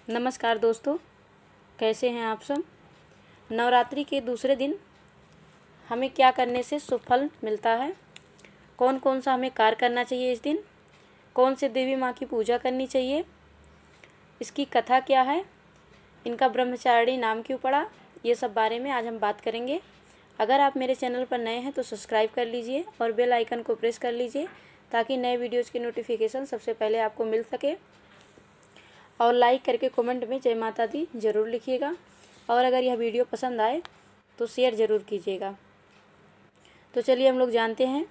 नमस्कार दोस्तों, कैसे हैं आप सब। नवरात्रि के दूसरे दिन हमें क्या करने से शुभ फल मिलता है, कौन कौन सा हमें कार्य करना चाहिए इस दिन, कौन से देवी माँ की पूजा करनी चाहिए, इसकी कथा क्या है, इनका ब्रह्मचारिणी नाम क्यों पड़ा, ये सब बारे में आज हम बात करेंगे। अगर आप मेरे चैनल पर नए हैं तो सब्सक्राइब कर लीजिए और बेल आइकन को प्रेस कर लीजिए ताकि नए वीडियोज़ की नोटिफिकेशन सबसे पहले आपको मिल सके। और लाइक करके कमेंट में जय माता दी ज़रूर लिखिएगा और अगर यह वीडियो पसंद आए तो शेयर ज़रूर कीजिएगा। तो चलिए हम लोग जानते हैं,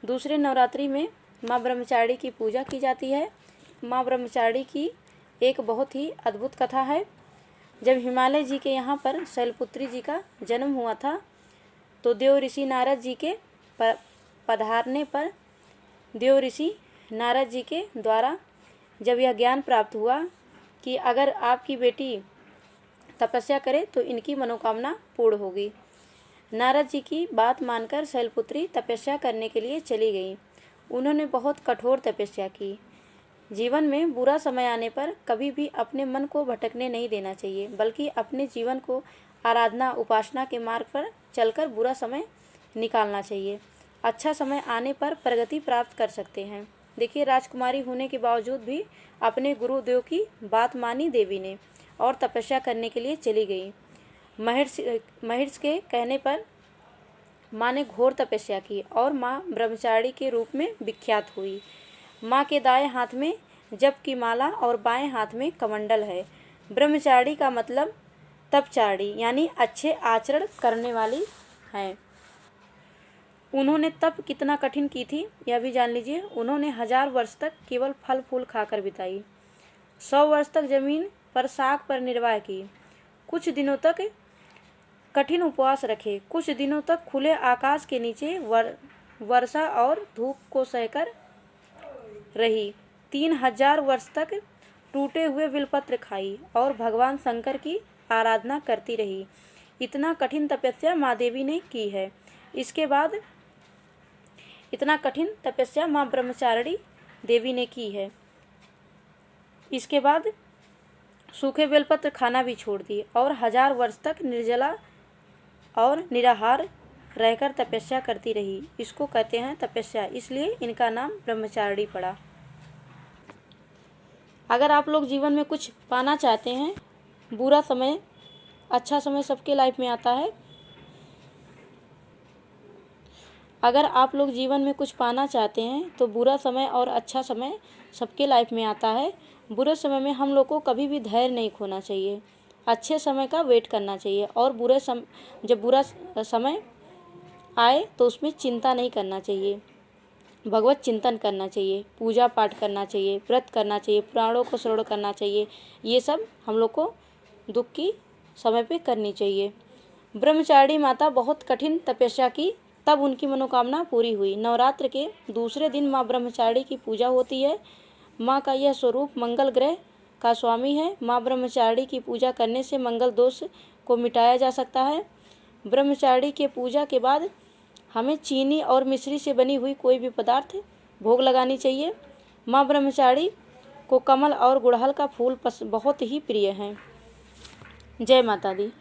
दूसरे नवरात्रि में माँ ब्रह्मचारिणी की पूजा की जाती है। माँ ब्रह्मचारिणी की एक बहुत ही अद्भुत कथा है। जब हिमालय जी के यहाँ पर शैलपुत्री जी का जन्म हुआ था तो देव ऋषि नारद जी के पधारने पर देव ऋषि नारद जी के द्वारा जब यह ज्ञान प्राप्त हुआ कि अगर आपकी बेटी तपस्या करे तो इनकी मनोकामना पूर्ण होगी। नारद जी की बात मानकर शैलपुत्री तपस्या करने के लिए चली गई। उन्होंने बहुत कठोर तपस्या की। जीवन में बुरा समय आने पर कभी भी अपने मन को भटकने नहीं देना चाहिए, बल्कि अपने जीवन को आराधना उपासना के मार्ग पर चलकर बुरा समय निकालना चाहिए। अच्छा समय आने पर प्रगति प्राप्त कर सकते हैं। देखिए, राजकुमारी होने के बावजूद भी अपने गुरुदेव की बात मानी देवी ने और तपस्या करने के लिए चली गई। महर्षि के कहने पर माँ ने घोर तपस्या की और माँ ब्रह्मचारिणी के रूप में विख्यात हुई। माँ के दाएं हाथ में जप की माला और बाएं हाथ में कमंडल है। ब्रह्मचारिणी का मतलब तपचारिणी यानी अच्छे आचरण करने वाली हैं। उन्होंने तप कितना कठिन की थी यह भी जान लीजिए। उन्होंने 1000 वर्ष तक केवल फल फूल खाकर बिताई। 100 वर्ष तक जमीन पर साग पर निर्वाह की। कुछ दिनों तक कठिन उपवास रखे। कुछ दिनों तक खुले आकाश के नीचे वर्षा और धूप को सहकर रही। 3000 वर्ष तक टूटे हुए बिलपत्र खाई और भगवान शंकर की आराधना करती रही। इतना कठिन तपस्या माँ देवी ने की है। इतना कठिन तपस्या माँ ब्रह्मचारिणी देवी ने की है। इसके बाद सूखे बेलपत्र खाना भी छोड़ दी और 1000 वर्ष तक निर्जला और निराहार रहकर तपस्या करती रही। इसको कहते हैं तपस्या, इसलिए इनका नाम ब्रह्मचारिणी पड़ा। अगर आप लोग जीवन में कुछ पाना चाहते हैं, बुरा समय अच्छा समय सबके लाइफ में आता है। अगर आप लोग जीवन में कुछ पाना चाहते हैं तो बुरा समय और अच्छा समय सबके लाइफ में आता है। बुरे समय में हम लोग को कभी भी धैर्य नहीं खोना चाहिए, अच्छे समय का वेट करना चाहिए और जब बुरा समय आए तो उसमें चिंता नहीं करना चाहिए, भगवत चिंतन करना चाहिए, पूजा पाठ करना चाहिए, व्रत करना चाहिए, पुराणों को श्रवण करना चाहिए। ये सब हम लोग को दुख की समय पे करनी चाहिए। ब्रह्मचारिणी माता बहुत कठिन तपस्या की, तब उनकी मनोकामना पूरी हुई। नवरात्र के दूसरे दिन माँ ब्रह्मचारिणी की पूजा होती है। माँ का यह स्वरूप मंगल ग्रह का स्वामी है। माँ ब्रह्मचारिणी की पूजा करने से मंगल दोष को मिटाया जा सकता है। ब्रह्मचारिणी के पूजा के बाद हमें चीनी और मिश्री से बनी हुई कोई भी पदार्थ भोग लगानी चाहिए। माँ ब्रह्मचारिणी को कमल और गुड़हल का फूल बहुत ही प्रिय है। जय माता दी।